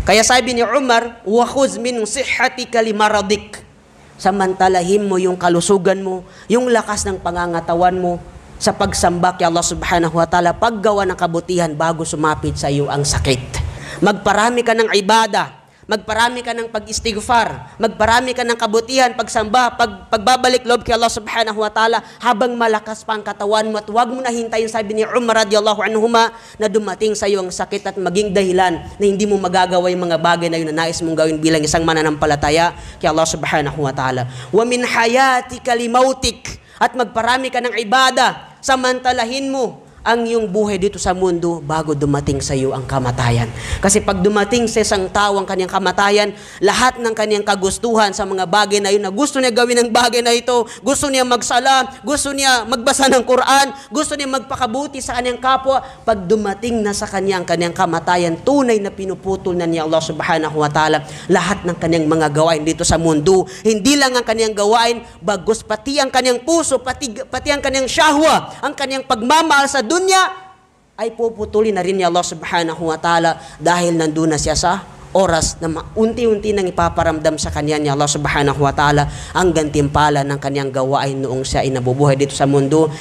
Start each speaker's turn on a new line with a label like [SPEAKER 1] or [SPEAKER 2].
[SPEAKER 1] Kaya sabi ni Umar, wa khuz min sihhatika limaradik. Samantalahin mo yung kalusugan mo, yung lakas ng pangangatawan mo sa pagsamba kay Allah subhanahu wa ta'ala, paggawa ng kabutihan bago sumapit sa iyo ang sakit. Magparami ka ng ibada, magparami ka ng pag-istighfar, magparami ka ng kabutihan, pagsamba, pagbabalik loob kay Allah subhanahu wa ta'ala habang malakas pa ang katawan mo, at huwag mo na hintayin, sabi ni Umar radiyallahu anhuma, na dumating sa iyo ang sakit at maging dahilan na hindi mo magagawa yung mga bagay na yun na nais mong gawin bilang isang mananampalataya kay Allah subhanahu wa ta'ala. Wa min hayatika limautik, at magparami ka ng ibada, samantalahin mo ang iyong buhay dito sa mundo bago dumating sa iyo ang kamatayan. Kasi pag dumating sa isang tao ang kanyang kamatayan, lahat ng kanyang kagustuhan sa mga bagay na yun na gusto niya gawin ng bagay na ito, gusto niya magsala, gusto niya magbasa ng Quran, gusto niya magpakabuti sa kanyang kapwa, pag dumating na sa kanyang kamatayan, tunay na pinuputol na niya Allah subhanahu wa ta'ala lahat ng kanyang mga gawain dito sa mundo. Hindi lang ang kanyang gawain, bagos pati ang kanyang puso, pati ang kanyang syahwa, ang kanyang pagmamahal sa dunya, ay puputulin na rin ni Allah subhanahu wa ta'ala dahil nandun na siya sa oras na unti-unti nang ipaparamdam sa kanya ni Allah subhanahu wa ta'ala ang gantimpala ng kanyang gawain noong siya ay nabubuhay dito sa mundo.